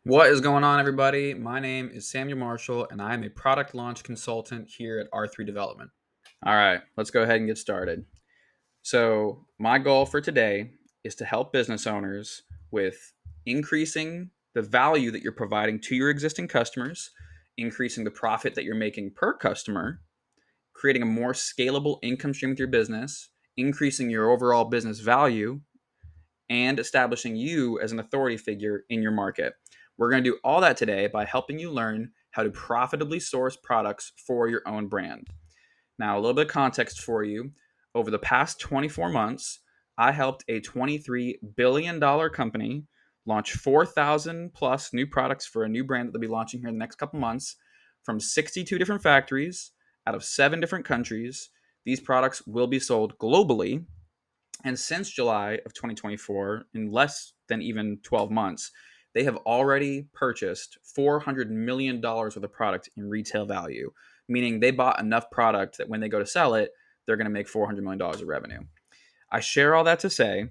What is going on, everybody? My name is Samuel Marshall, and I am a product launch consultant here at R3 Development. All right, let's go ahead and get started. So, my goal for today is to help business owners with increasing the value that you're providing to your existing customers, increasing the profit that you're making per customer, creating a more scalable income stream with your business, increasing your overall business value, and establishing you as an authority figure in your market. We're going to do all that today by helping you learn how to profitably source products for your own brand. Now, a little bit of context for you. Over the past 24 months, I helped a $23 billion company launch 4,000 plus new products for a new brand that they'll be launching here in the next couple months from 62 different factories out of 7 different countries. These products will be sold globally, and since July of 2024, in less than even 12 months, they have already purchased $400 million worth of product in retail value, meaning they bought enough product that when they go to sell it, they're going to make $400 million of revenue. I share all that to say,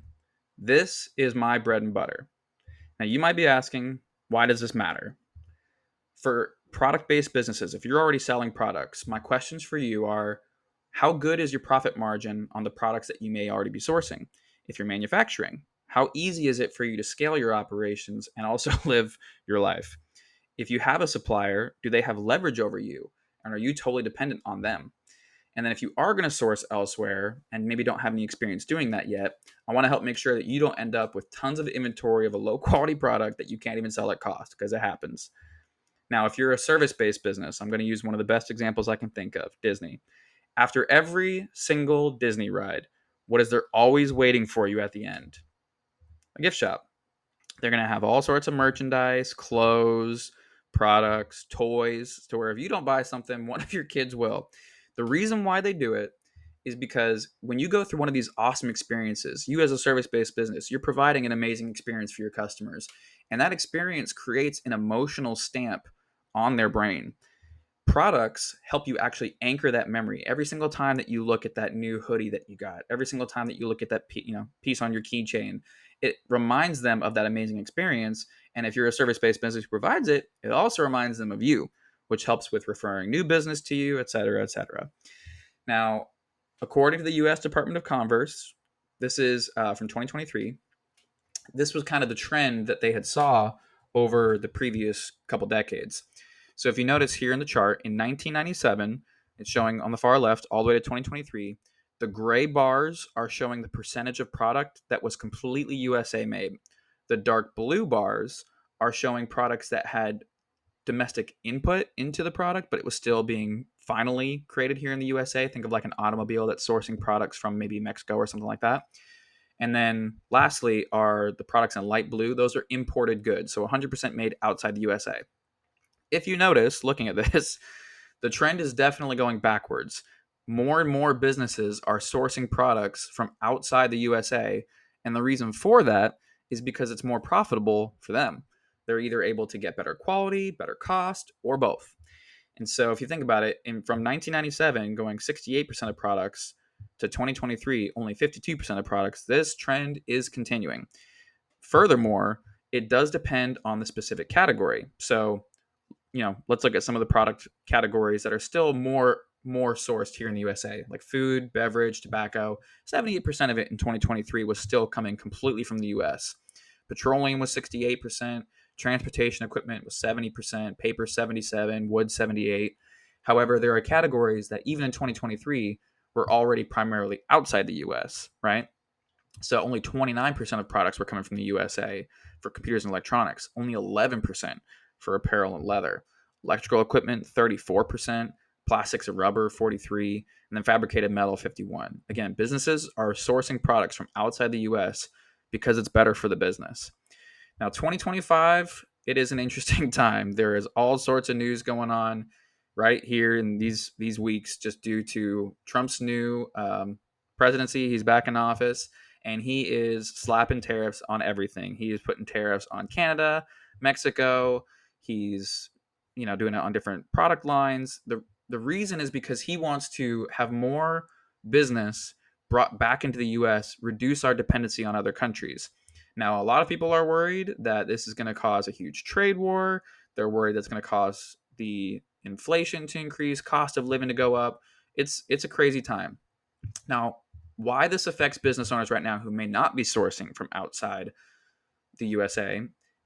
this is my bread and butter. Now, you might be asking, why does this matter? For product based businesses, if you're already selling products, my questions for you are, how good is your profit margin on the products that you may already be sourcing? If you're manufacturing, how easy is it for you to scale your operations and also live your life? If you have a supplier, do they have leverage over you? And are you totally dependent on them? And then if you are going to source elsewhere and maybe don't have any experience doing that yet, I want to help make sure that you don't end up with tons of inventory of a low quality product that you can't even sell at cost, because it happens. Now, if you're a service based business, I'm going to use one of the best examples I can think of, Disney. After every single Disney ride, what is there always waiting for you at the end? A gift shop. They're going to have all sorts of merchandise, clothes, products, toys, to where if you don't buy something, one of your kids will. The reason why they do it is because when you go through one of these awesome experiences, you as a service based business, you're providing an amazing experience for your customers. And that experience creates an emotional stamp on their brain. Products help you actually anchor that memory every single time that you look at that new hoodie that you got, every single time that you look at that piece on your keychain. It reminds them of that amazing experience. And if you're a service-based business who provides it, it also reminds them of you, which helps with referring new business to you, et cetera, et cetera. Now, according to the US Department of Commerce, this is from 2023, this was kind of the trend that they had saw over the previous couple decades. So if you notice here in the chart, in 1997, it's showing on the far left all the way to 2023, the gray bars are showing the percentage of product that was completely USA made. The dark blue bars are showing products that had domestic input into the product, but it was still being finally created here in the USA. Think of like an automobile that's sourcing products from maybe Mexico or something like that. And then lastly are the products in light blue. Those are imported goods, so 100% made outside the USA. If you notice, looking at this, the trend is definitely going backwards. More and more businesses are sourcing products from outside the USA. And the reason for that is because it's more profitable for them. They're either able to get better quality, better cost, or both. And so if you think about it, from 1997 going 68% of products to 2023, only 52% of products, this trend is continuing. Furthermore, it does depend on the specific category. So, let's look at some of the product categories that are still more sourced here in the USA, like food, beverage, tobacco. 78% of it in 2023 was still coming completely from the US. Petroleum was 68%, transportation equipment was 70%, paper 77, wood 78. However, there are categories that even in 2023 were already primarily outside the US, right? So only 29% of products were coming from the USA for computers and electronics, only 11% for apparel and leather. Electrical equipment, 34%, plastics and rubber, 43%, and then fabricated metal, 51%. Again, businesses are sourcing products from outside the US because it's better for the business. Now, 2025, it is an interesting time. There is all sorts of news going on right here in these weeks just due to Trump's new presidency. He's back in office, and he is slapping tariffs on everything. He is putting tariffs on Canada, Mexico. He's doing it on different product lines. The reason is because he wants to have more business brought back into the US, reduce our dependency on other countries. Now, a lot of people are worried that this is going to cause a huge trade war. They're worried that's going to cause the inflation to increase, cost of living to go up. It's a crazy time. Now, why this affects business owners right now who may not be sourcing from outside the USA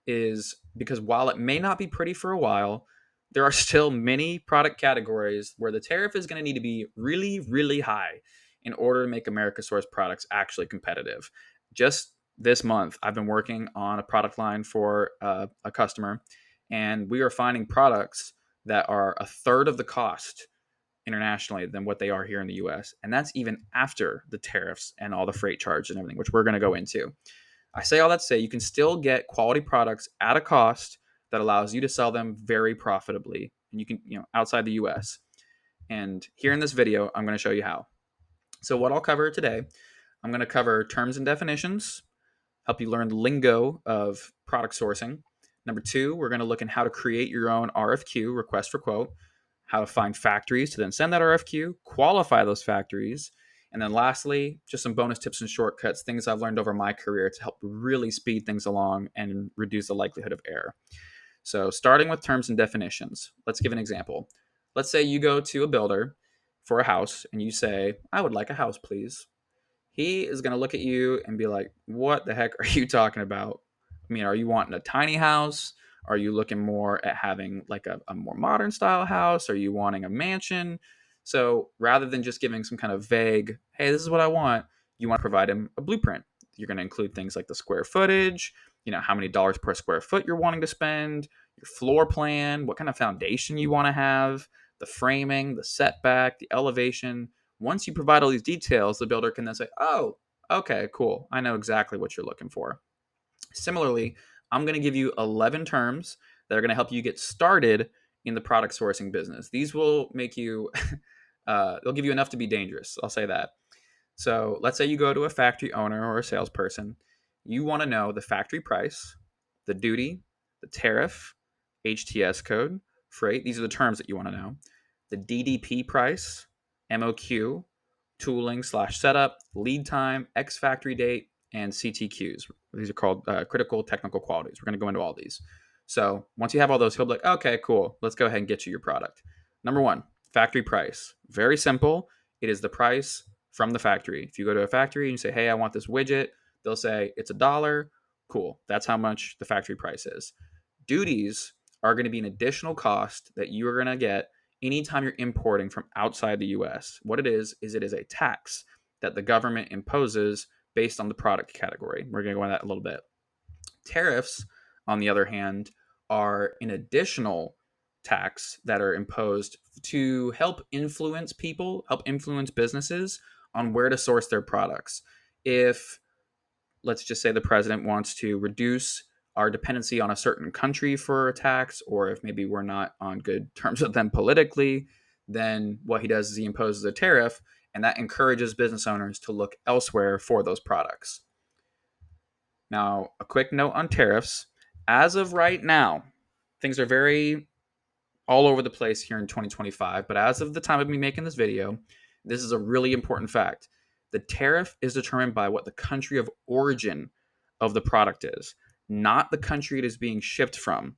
is because while it may not be pretty for a while, there are still many product categories where the tariff is going to need to be really, really high in order to make America source products actually competitive. Just this month, I've been working on a product line for a customer, and we are finding products that are a third of the cost internationally than what they are here in the US. And that's even after the tariffs and all the freight charges and everything, which we're going to go into. I say all that to say you can still get quality products at a cost that allows you to sell them very profitably. And you can, outside the US. And here in this video, I'm going to show you how. So, what I'll cover today, I'm going to cover terms and definitions, help you learn the lingo of product sourcing. Number two, we're going to look at how to create your own RFQ, request for quote, how to find factories to then send that RFQ, qualify those factories, and then lastly, just some bonus tips and shortcuts, things I've learned over my career to help really speed things along and reduce the likelihood of error. So, starting with terms and definitions, let's give an example. Let's say you go to a builder for a house and you say, I would like a house, please. He is going to look at you and be like, what the heck are you talking about? I mean, are you wanting a tiny house? Are you looking more at having like a more modern style house? Are you wanting a mansion? So rather than just giving some kind of vague, hey, this is what I want, you want to provide him a blueprint. You're going to include things like the square footage, how many dollars per square foot you're wanting to spend, your floor plan, what kind of foundation you want to have, the framing, the setback, the elevation. Once you provide all these details, the builder can then say, oh, okay, cool. I know exactly what you're looking for. Similarly, I'm going to give you 11 terms that are going to help you get started in the product sourcing business. These will make you, they'll give you enough to be dangerous. I'll say that. So let's say you go to a factory owner or a salesperson. You want to know the factory price, the duty, the tariff, HTS code, freight. These are the terms that you want to know. The DDP price, MOQ, tooling/setup, lead time, X factory date, and CTQs. These are called critical technical qualities. We're going to go into all these. So once you have all those, he'll be like, okay, cool. Let's go ahead and get you your product. Number one, factory price. Very simple. It is the price from the factory. If you go to a factory and you say, hey, I want this widget, they'll say it's $1. Cool. That's how much the factory price is. Duties are going to be an additional cost that you are going to get anytime you're importing from outside the US. What it is it is a tax that the government imposes based on the product category. We're going to go into that a little bit. Tariffs, on the other hand, are an additional tax that are imposed to help influence people, help influence businesses on where to source their products. If, let's just say, the president wants to reduce our dependency on a certain country for a tax, or if maybe we're not on good terms with them politically, then what he does is he imposes a tariff, and that encourages business owners to look elsewhere for those products. Now, a quick note on tariffs. As of right now, things are very all over the place here in 2025, but as of the time of me making this video, this is a really important fact. The tariff is determined by what the country of origin of the product is, not the country it is being shipped from.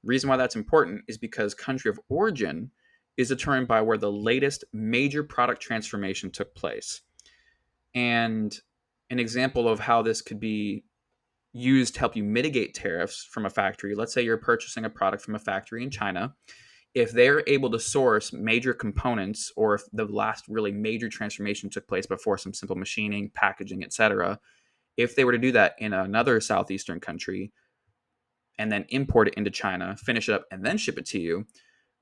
Reason why that's important is because country of origin is determined by where the latest major product transformation took place. And an example of how this could be used to help you mitigate tariffs from a factory, let's say you're purchasing a product from a factory in China. If they're able to source major components, or if the last really major transformation took place before some simple machining, packaging, etc., if they were to do that in another southeastern country and then import it into China, finish it up, and then ship it to you,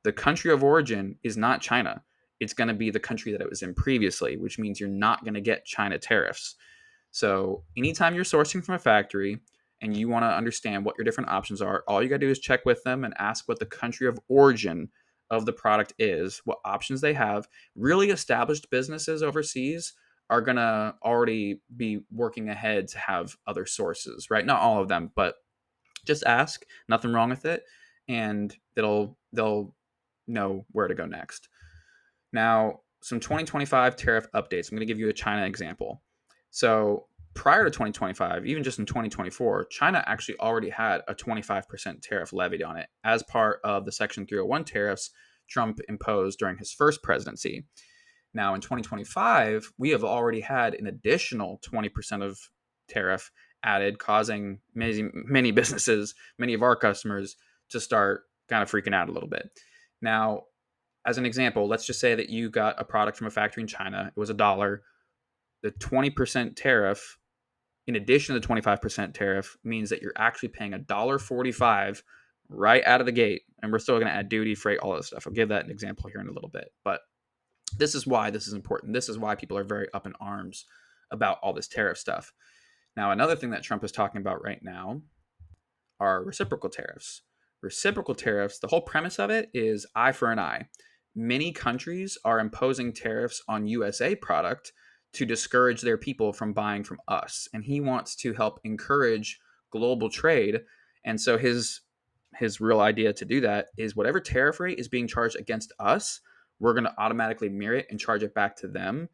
the country of origin is not China. It's going to be the country that it was in previously, which means you're not going to get China tariffs. So anytime you're sourcing from a factory and you want to understand what your different options are, all you got to do is check with them and ask what the country of origin of the product is, what options they have. Really established businesses overseas are going to already be working ahead to have other sources, right? Not all of them, but just ask. Nothing wrong with it. And they'll know where to go next. Now, some 2025 tariff updates. I'm going to give you a China example. So prior to 2025, even just in 2024, China actually already had a 25% tariff levied on it as part of the Section 301 tariffs Trump imposed during his first presidency. Now, in 2025, we have already had an additional 20% of tariff added, causing many businesses, many of our customers, to start kind of freaking out a little bit. Now, as an example, let's just say that you got a product from a factory in China. It was $1. The 20% tariff, in addition to the 25% tariff, means that you're actually paying $1.45 right out of the gate. And we're still going to add duty, freight, all that stuff. I'll give that an example here in a little bit. But this is why this is important. This is why people are very up in arms about all this tariff stuff. Now, another thing that Trump is talking about right now are reciprocal tariffs. Reciprocal tariffs, the whole premise of it is eye for an eye. Many countries are imposing tariffs on USA product to discourage their people from buying from us. And he wants to help encourage global trade. And so his real idea to do that is whatever tariff rate is being charged against us, we're going to automatically mirror it and charge it back to them.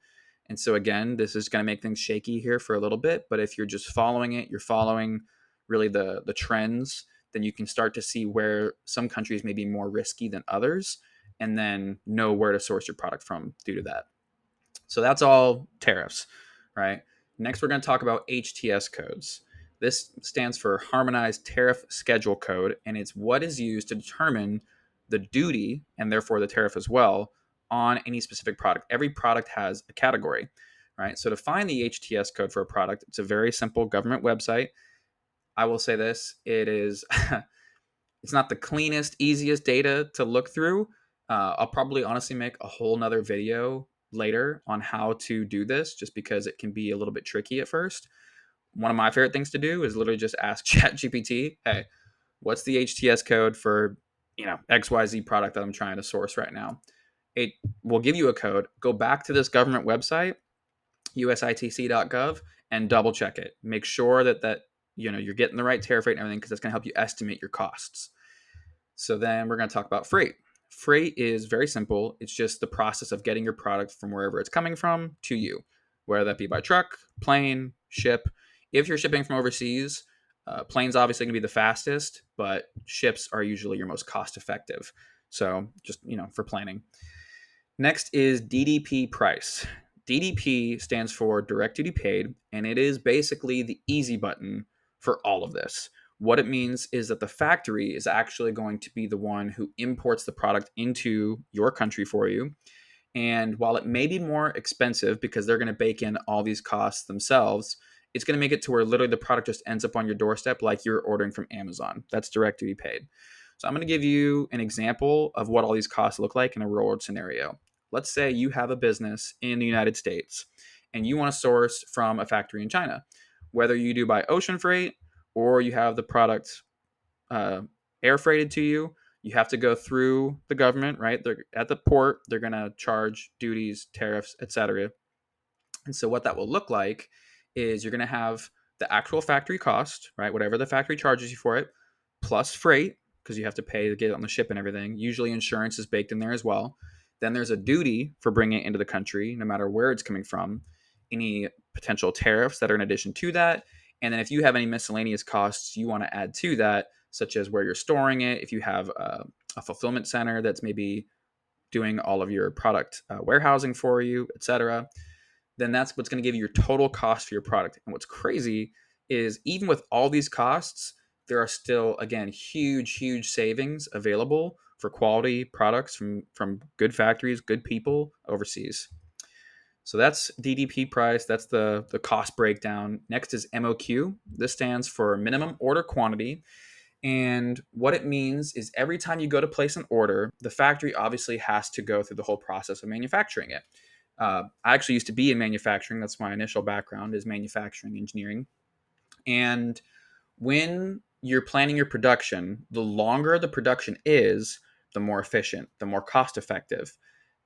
And so again, this is going to make things shaky here for a little bit, but if you're just following it, you're following really the trends, then you can start to see where some countries may be more risky than others, and then know where to source your product from due to that. So that's all tariffs, right? Next, we're going to talk about HTS codes. This stands for Harmonized Tariff Schedule Code, and it's what is used to determine the duty, and therefore the tariff as well, on any specific product. Every product has a category, right? So to find the HTS code for a product, it's a very simple government website. I will say this, it is it's not the cleanest, easiest data to look through. I'll probably honestly make a whole nother video later on how to do this, just because it can be a little bit tricky at first. One of my favorite things to do is literally just ask ChatGPT, hey, what's the HTS code for, XYZ product that I'm trying to source right now? It will give you a code. Go back to this government website, usitc.gov, and double check it. Make sure that you're getting the right tariff rate and everything, because that's going to help you estimate your costs. So then we're going to talk about freight. Freight is very simple. It's just the process of getting your product from wherever it's coming from to you, whether that be by truck, plane, ship. If you're shipping from overseas, planes obviously going to be the fastest, but ships are usually your most cost effective. So just, for planning. Next is DDP price. DDP stands for direct duty paid, and it is basically the easy button for all of this. What it means is that the factory is actually going to be the one who imports the product into your country for you. And while it may be more expensive because they're going to bake in all these costs themselves, it's going to make it to where literally the product just ends up on your doorstep like you're ordering from Amazon. That's direct duty paid. So I'm going to give you an example of what all these costs look like in a real world scenario. Let's say you have a business in the United States and you want to source from a factory in China. Whether you do by ocean freight or you have the product air freighted to you, you have to go through the government, right? They're at the port, they're going to charge duties, tariffs, etc. And so what that will look like is you're going to have the actual factory cost, right? Whatever the factory charges you for it, plus freight, because you have to pay to get it on the ship and everything. Usually insurance is baked in there as well. Then there's a duty for bringing it into the country, no matter where it's coming from. Any potential tariffs that are in addition to that. And then if you have any miscellaneous costs you want to add to that, such as where you're storing it, if you have a fulfillment center that's maybe doing all of your product warehousing for you, etc., then that's what's going to give you your total cost for your product. And what's crazy is even with all these costs, there are still, again, huge savings available for quality products from good factories, good people overseas. So that's DDP price. That's the cost breakdown. Next is MOQ. This stands for minimum order quantity. And what it means is every time you go to place an order, the factory obviously has to go through the whole process of manufacturing it. I actually used to be in manufacturing. That's my initial background, is manufacturing engineering. And when you're planning your production, the longer the production is, the more efficient, the more cost effective.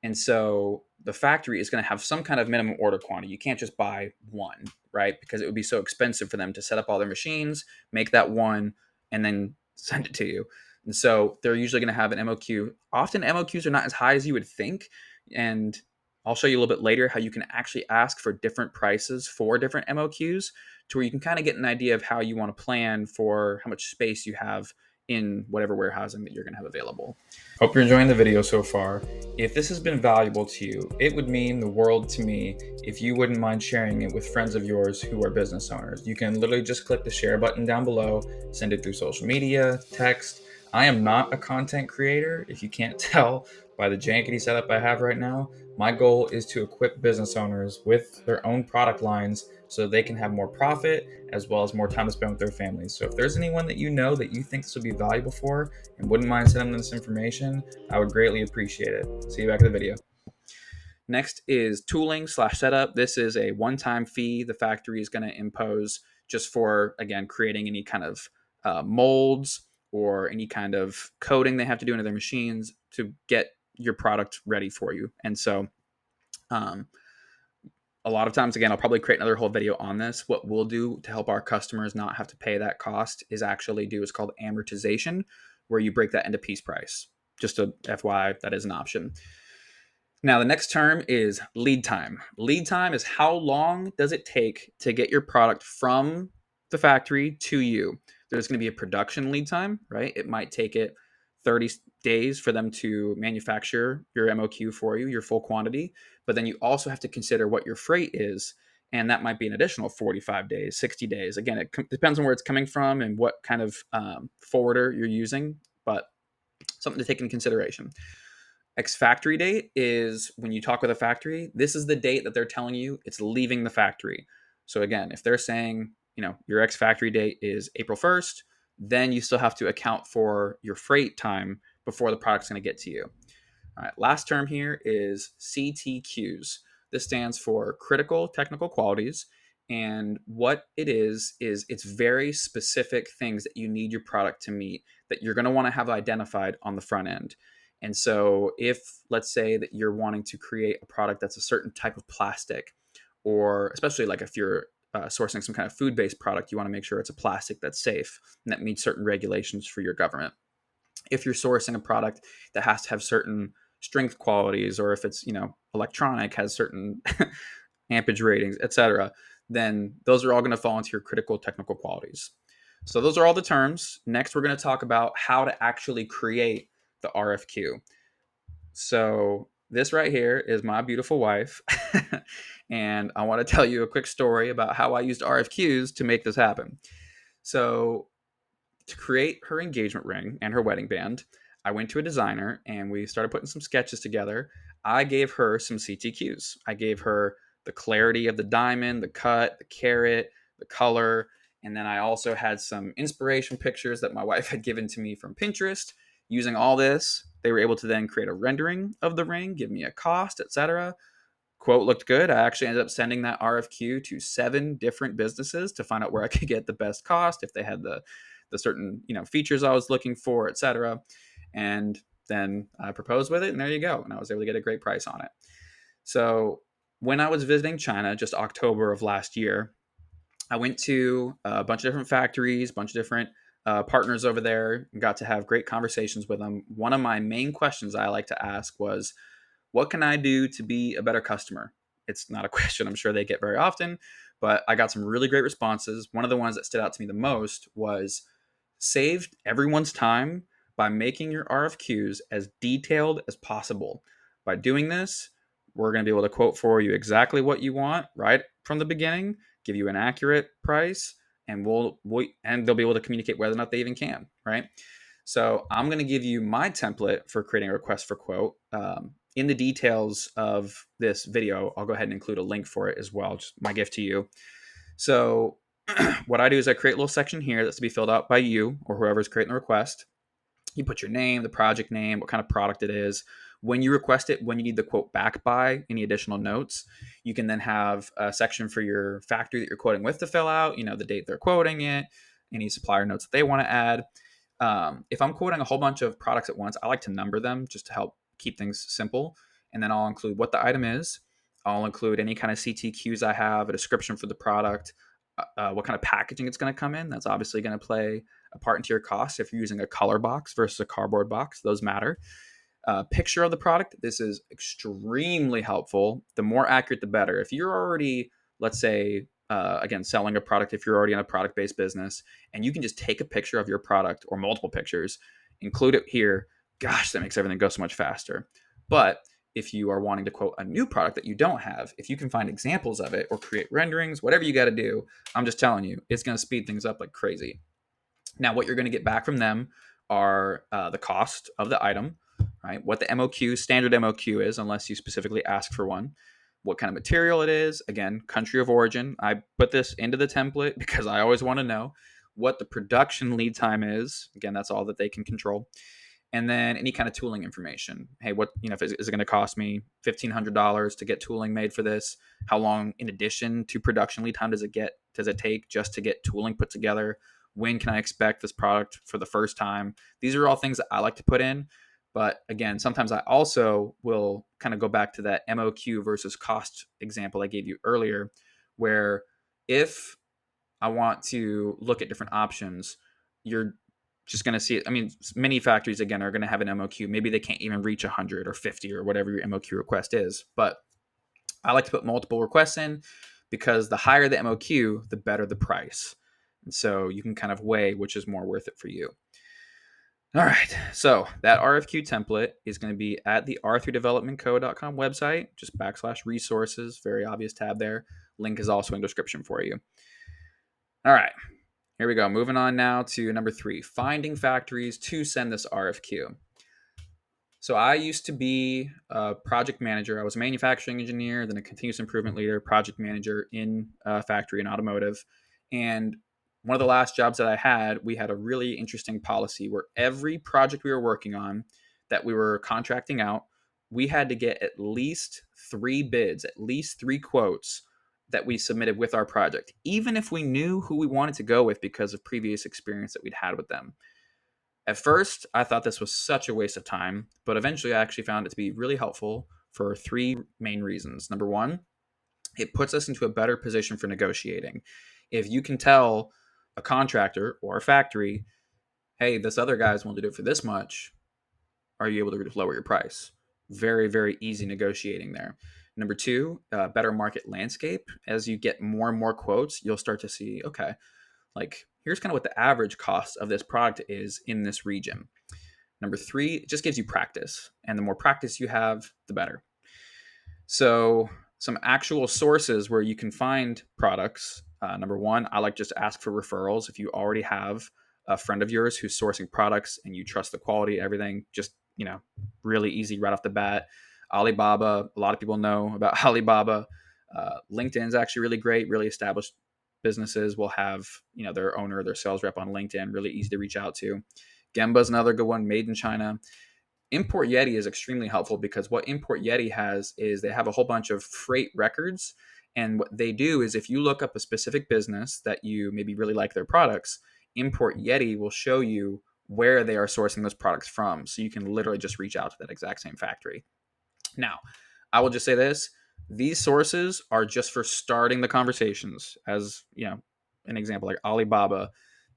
And so the factory is going to have some kind of minimum order quantity. You can't just buy one, right? Because it would be so expensive for them to set up all their machines, make that one, and then send it to you. And so they're usually going to have an MOQ. Often MOQs are not as high as you would think. And I'll show you a little bit later how you can actually ask for different prices for different MOQs to where you can kind of get an idea of how you want to plan for how much space you have in whatever warehousing that you're going to have available. Hope you're enjoying the video so far. If this has been valuable to you, it would mean the world to me if you wouldn't mind sharing it with friends of yours who are business owners. You can literally just click the share button down below, send it through social media, text. I am not a content creator, if you can't tell by the jankety setup I have right now. My goal is to equip business owners with their own product lines so they can have more profit as well as more time to spend with their families. So if there's anyone that you know that you think this would be valuable for and wouldn't mind sending them this information, I would greatly appreciate it. See you back in the video. Next is tooling/setup. This is a one-time fee the factory is going to impose just for, again, creating any kind of molds or any kind of coding they have to do into their machines to get your product ready for you. And so a lot of times, again, I'll probably create another whole video on this. What we'll do to help our customers not have to pay that cost is actually do what's called amortization, where you break that into piece price. Just a FYI, that is an option. Now, the next term is lead time. Lead time is how long does it take to get your product from the factory to you. There's going to be a production lead time, right? It might take it 30 days for them to manufacture your MOQ for you, your full quantity. But then you also have to consider what your freight is. And that might be an additional 45 days, 60 days. Again, it depends on where it's coming from and what kind of forwarder you're using, but something to take into consideration. Ex-factory date is when you talk with a factory, this is the date that they're telling you it's leaving the factory. So again, if they're saying, your ex-factory date is April 1st, then you still have to account for your freight time before the product's going to get to you. All right, last term here is CTQs. This stands for critical technical qualities. And what it is it's very specific things that you need your product to meet that you're going to want to have identified on the front end. And so if, let's say that you're wanting to create a product that's a certain type of plastic, or especially like if you're sourcing some kind of food-based product, you want to make sure it's a plastic that's safe and that meets certain regulations for your government. If you're sourcing a product that has to have certain strength qualities, or if it's, electronic, has certain ampage ratings, etc., then those are all going to fall into your critical technical qualities. So those are all the terms. Next, we're going to talk about how to actually create the RFQ. So this right here is my beautiful wife. And I want to tell you a quick story about how I used RFQs to make this happen. So to create her engagement ring and her wedding band, I went to a designer and we started putting some sketches together. I gave her some CTQs. I gave her the clarity of the diamond, the cut, the carat, the color. And then I also had some inspiration pictures that my wife had given to me from Pinterest. Using all this, they were able to then create a rendering of the ring, give me a cost, etc. Quote looked good. I actually ended up sending that RFQ to 7 different businesses to find out where I could get the best cost, if they had the certain features I was looking for, etc. And then I proposed with it, and there you go. And I was able to get a great price on it. So when I was visiting China, just October of last year, I went to a bunch of different factories, a bunch of different partners over there, and got to have great conversations with them. One of my main questions I like to ask was, what can I do to be a better customer? It's not a question I'm sure they get very often, but I got some really great responses. One of the ones that stood out to me the most was, saved everyone's time by making your RFQs as detailed as possible. By doing this, we're going to be able to quote for you exactly what you want right from the beginning, give you an accurate price, and and they'll be able to communicate whether or not they even can, right? So I'm going to give you my template for creating a request for quote. In the details of this video, I'll go ahead and include a link for it as well, just my gift to you. So what I do is I create a little section here that's to be filled out by you or whoever's creating the request. You put your name, the project name, what kind of product it is, when you request it, when you need the quote back by, any additional notes. You can then have a section for your factory that you're quoting with to fill out, the date they're quoting it, any supplier notes that they want to add. If I'm quoting a whole bunch of products at once, I like to number them just to help keep things simple. And then I'll include what the item is. I'll include any kind of CTQs I have, a description for the product, what kind of packaging it's going to come in. That's obviously going to play a part into your cost. If you're using a color box versus a cardboard box, those matter. picture of the product. This is extremely helpful. The more accurate, the better. If you're already, let's say, again, selling a product, if you're already in a product-based business and you can just take a picture of your product or multiple pictures, include it here, gosh, that makes everything go so much faster. But if you are wanting to quote a new product that you don't have, if you can find examples of it or create renderings, whatever you got to do, I'm just telling you, it's going to speed things up like crazy. Now, what you're going to get back from them are the cost of the item, right? What the MOQ, standard MOQ is, unless you specifically ask for one. What kind of material it is. Again, country of origin. I put this into the template because I always want to know what the production lead time is. Again, that's all that they can control. And then any kind of tooling information. Hey, what, is it going to cost me $1,500 to get tooling made for this? How long, in addition to production lead time, does it take just to get tooling put together? When can I expect this product for the first time? These are all things that I like to put in. But again, sometimes I also will kind of go back to that MOQ versus cost example I gave you earlier, where if I want to look at different options, you're just going to see it. I mean, many factories, again, are going to have an MOQ. Maybe they can't even reach 100 or 50 or whatever your MOQ request is. But I like to put multiple requests in because the higher the MOQ, the better the price. And so you can kind of weigh which is more worth it for you. All right. So that RFQ template is going to be at the r3developmentco.com website, just /resources, very obvious tab there. Link is also in description for you. All right. Here we go. Moving on now to number 3, finding factories to send this RFQ. So I used to be a project manager. I was a manufacturing engineer, then a continuous improvement leader, project manager in a factory in automotive. And one of the last jobs that I had, we had a really interesting policy where every project we were working on that we were contracting out, we had to get at least 3 bids, at least 3 quotes that we submitted with our project, even if we knew who we wanted to go with because of previous experience that we'd had with them. At first, I thought this was such a waste of time, but eventually I actually found it to be really helpful for 3 main reasons. Number 1, it puts us into a better position for negotiating. If you can tell a contractor or a factory, hey, this other guy's willing to do it for this much, are you able to lower your price? Very, very easy negotiating there. Number 2, better market landscape. As you get more and more quotes, you'll start to see, okay, like here's kind of what the average cost of this product is in this region. Number 3, it just gives you practice. And the more practice you have, the better. So some actual sources where you can find products. Number 1, I like just ask for referrals. If you already have a friend of yours who's sourcing products and you trust the quality, everything, just, really easy right off the bat. Alibaba, a lot of people know about Alibaba. LinkedIn's actually really great. Really established businesses will have, their owner, their sales rep on LinkedIn, really easy to reach out to. Gemba's another good one, made in China. Import Yeti is extremely helpful because what Import Yeti has is they have a whole bunch of freight records. And what they do is if you look up a specific business that you maybe really like their products, Import Yeti will show you where they are sourcing those products from. So you can literally just reach out to that exact same factory. Now, I will just say this. These sources are just for starting the conversations. As, an example, like Alibaba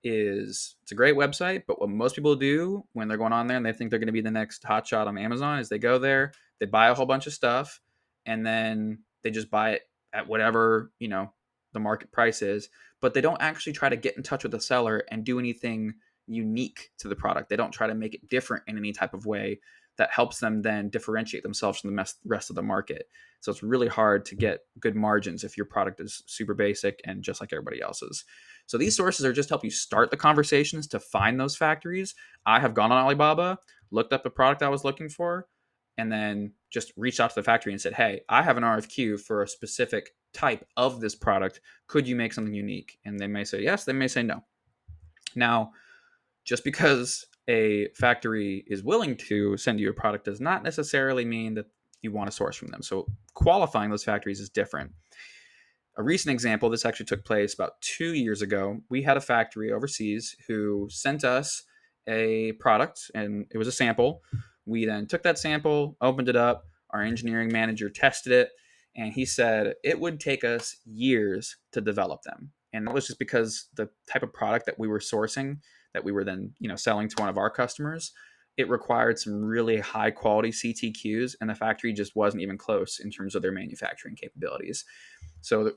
it's a great website, but what most people do when they're going on there and they think they're going to be the next hotshot on Amazon is they go there, they buy a whole bunch of stuff, and then they just buy it at whatever, the market price is, but they don't actually try to get in touch with the seller and do anything unique to the product. They don't try to make it different in any type of way that helps them then differentiate themselves from the rest of the market. So it's really hard to get good margins if your product is super basic and just like everybody else's. So these sources are just to help you start the conversations to find those factories. I have gone on Alibaba, looked up the product I was looking for, and then just reached out to the factory and said, hey, I have an RFQ for a specific type of this product. Could you make something unique? And they may say yes, they may say no. Now, just because a factory is willing to send you a product does not necessarily mean that you want to source from them. So qualifying those factories is different. A recent example, this actually took place about 2 years ago. We had a factory overseas who sent us a product, and it was a sample. We then took that sample, opened it up. Our engineering manager tested it, and he said it would take us years to develop them. And that was just because the type of product that we were sourcing, that we were then selling to one of our customers, it required some really high quality CTQs, and the factory just wasn't even close in terms of their manufacturing capabilities. So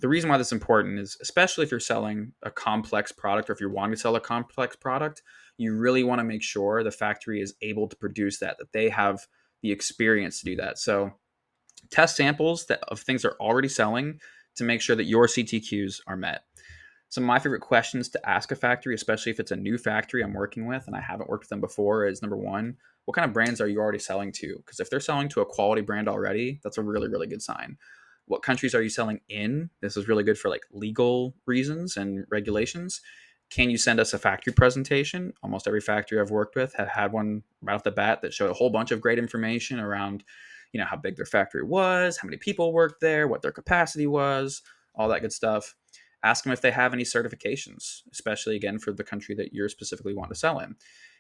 the reason why this is important is, especially if you're selling a complex product, or if you're wanting to sell a complex product, you really want to make sure the factory is able to produce that they have the experience to do that. So test samples of things they're already selling to make sure that your CTQs are met. Some of my favorite questions to ask a factory, especially if it's a new factory I'm working with and I haven't worked with them before, is number one, what kind of brands are you already selling to? Because if they're selling to a quality brand already, that's a really, really good sign. What countries are you selling in? This is really good for like legal reasons and regulations. Can you send us a factory presentation? Almost every factory I've worked with had one right off the bat that showed a whole bunch of great information around, how big their factory was, how many people worked there, what their capacity was, all that good stuff. Ask them if they have any certifications, especially again for the country that you're specifically want to sell in.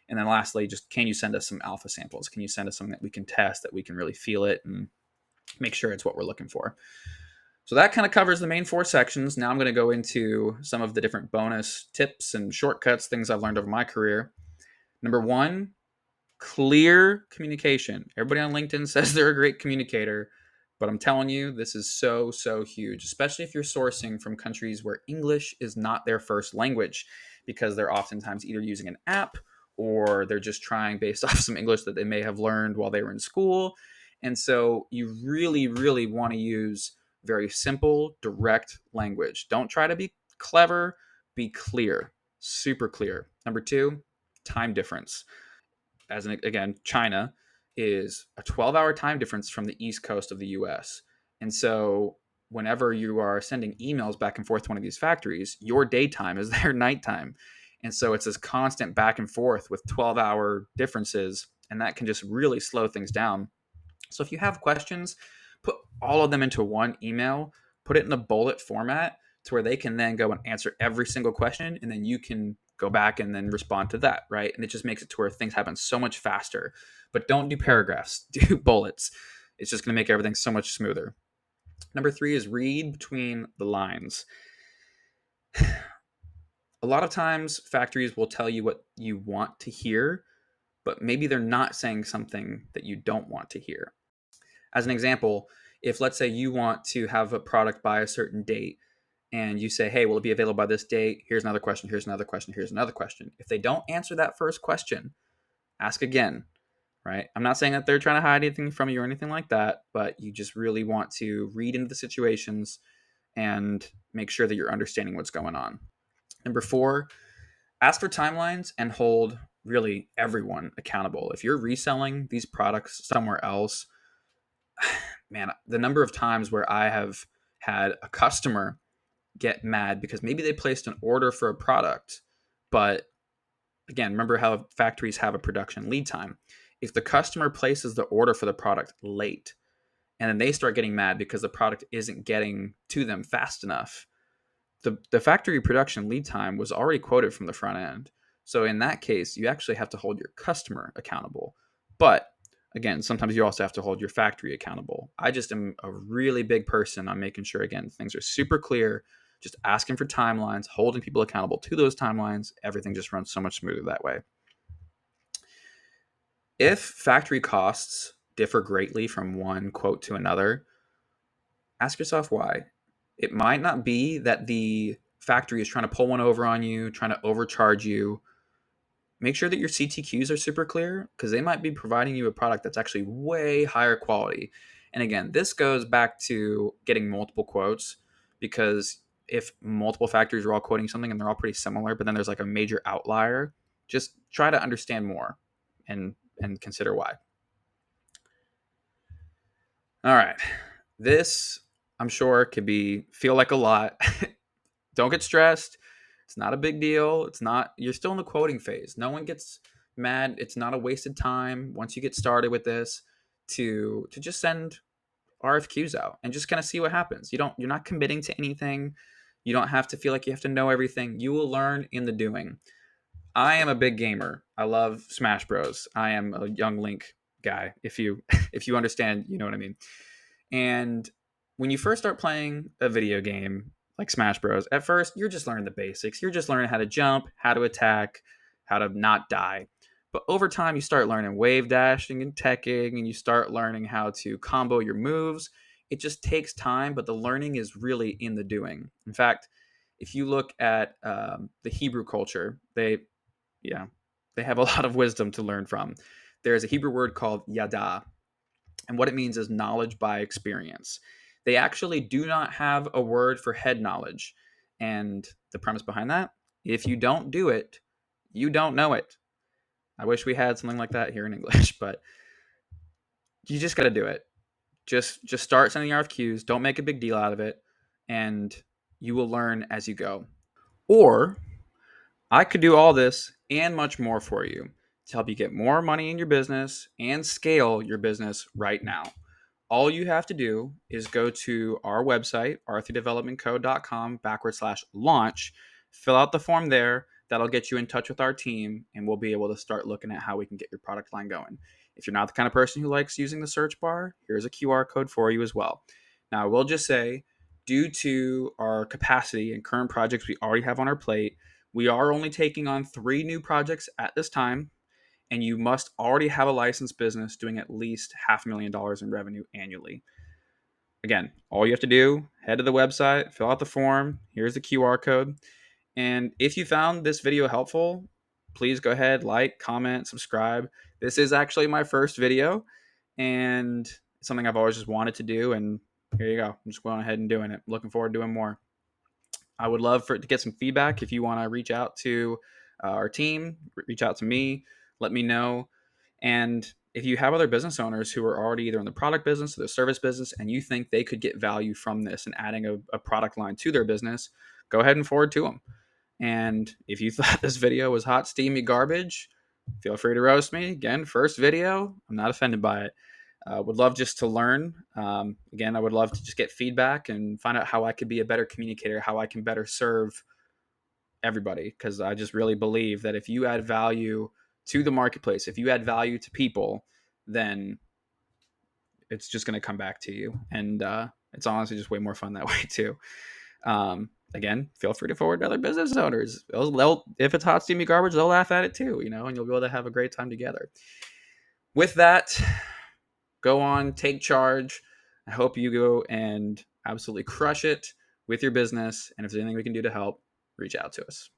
And then lastly, just can you send us some alpha samples? Can you send us something that we can test, that we can really feel it and make sure it's what we're looking for? So that kind of covers the main 4 sections. Now I'm going to go into some of the different bonus tips and shortcuts, things I've learned over my career. Number 1, clear communication. Everybody on LinkedIn says they're a great communicator, but I'm telling you, this is so, so huge, especially if you're sourcing from countries where English is not their first language, because they're oftentimes either using an app or they're just trying based off some English that they may have learned while they were in school. And so you really, really want to use very simple, direct language. Don't try to be clever, be clear, super clear. Number 2, time difference. Again, China is a 12-hour time difference from the East Coast of the US. And so whenever you are sending emails back and forth to one of these factories, your daytime is their nighttime. And so it's this constant back and forth with 12-hour differences, and that can just really slow things down. So if you have questions, put all of them into one email, put it in a bullet format to where they can then go and answer every single question, and then you can go back and then respond to that, right? And it just makes it to where things happen so much faster. But don't do paragraphs, do bullets. It's just going to make everything so much smoother. Number 3 is read between the lines. A lot of times factories will tell you what you want to hear, but maybe they're not saying something that you don't want to hear. As an example, if let's say you want to have a product by a certain date and you say, hey, will it be available by this date? Here's another question, here's another question, here's another question. If they don't answer that first question, ask again, right? I'm not saying that they're trying to hide anything from you or anything like that, but you just really want to read into the situations and make sure that you're understanding what's going on. Number 4, ask for timelines and hold really everyone accountable. If you're reselling these products somewhere else, man, the number of times where I have had a customer get mad because maybe they placed an order for a product, but again, remember how factories have a production lead time. If the customer places the order for the product late and then they start getting mad because the product isn't getting to them fast enough, the factory production lead time was already quoted from the front end. So in that case, you actually have to hold your customer accountable. But again, sometimes you also have to hold your factory accountable. I just am a really big person on making sure, again, things are super clear, just asking for timelines, holding people accountable to those timelines. Everything just runs so much smoother that way. If factory costs differ greatly from one quote to another, ask yourself why. It might not be that the factory is trying to pull one over on you, trying to overcharge you. Make sure that your CTQs are super clear, because they might be providing you a product that's actually way higher quality. And again, this goes back to getting multiple quotes, because if multiple factories are all quoting something and they're all pretty similar, but then there's like a major outlier, just try to understand more and consider why. All right. This, I'm sure, could feel like a lot. Don't get stressed. It's not a big deal. You're still in the quoting phase. No one gets mad. It's not a wasted time once you get started with this to just send RFQs out and just kind of see what happens. You're not committing to anything. You don't have to feel like you have to know everything. You will learn in the doing. I am a big gamer. I love Smash Bros. I am a young Link guy. If you if you understand, you know what I mean. And when you first start playing a video game like Smash Bros, at first you're just learning the basics. You're just learning how to jump, how to attack, how to not die. But over time, you start learning wave dashing and teching, and you start learning how to combo your moves. It just takes time, but the learning is really in the doing. In fact, if you look at the Hebrew culture, yeah, they have a lot of wisdom to learn from. There's a Hebrew word called yada, and what it means is knowledge by experience. They actually do not have a word for head knowledge. And the premise behind that, if you don't do it, you don't know it. I wish we had something like that here in English, but you just got to do it. Just start sending RFQs, don't make a big deal out of it, and you will learn as you go. Or I could do all this and much more for you to help you get more money in your business and scale your business right now. All you have to do is go to our website, r3developmentco.com/launch, fill out the form there. That'll get you in touch with our team, and we'll be able to start looking at how we can get your product line going. If you're not the kind of person who likes using the search bar, here's a QR code for you as well. Now, I will just say, due to our capacity and current projects we already have on our plate, we are only taking on 3 new projects at this time, and you must already have a licensed business doing at least $500,000 in revenue annually. Again, all you have to do, head to the website, fill out the form. Here's the QR code. And if you found this video helpful, please go ahead, like, comment, subscribe. This is actually my first video, and it's something I've always just wanted to do. And here you go. I'm just going ahead and doing it. Looking forward to doing more. I would love to get some feedback. If you want to reach out to our team, reach out to me, let me know. And if you have other business owners who are already either in the product business or the service business, and you think they could get value from this and adding a product line to their business, go ahead and forward to them. And if you thought this video was hot, steamy garbage, feel free to roast me. Again, first video, I'm not offended by it. Would love just to learn. Again, I would love to just get feedback and find out how I could be a better communicator, how I can better serve everybody. Because I just really believe that if you add value to the marketplace, if you add value to people, then it's just going to come back to you. And it's honestly just way more fun that way too. Again, feel free to forward to other business owners. If it's hot, steamy garbage, they'll laugh at it too, and you'll be able to have a great time together. With that, go on, take charge. I hope you go and absolutely crush it with your business. And if there's anything we can do to help, reach out to us.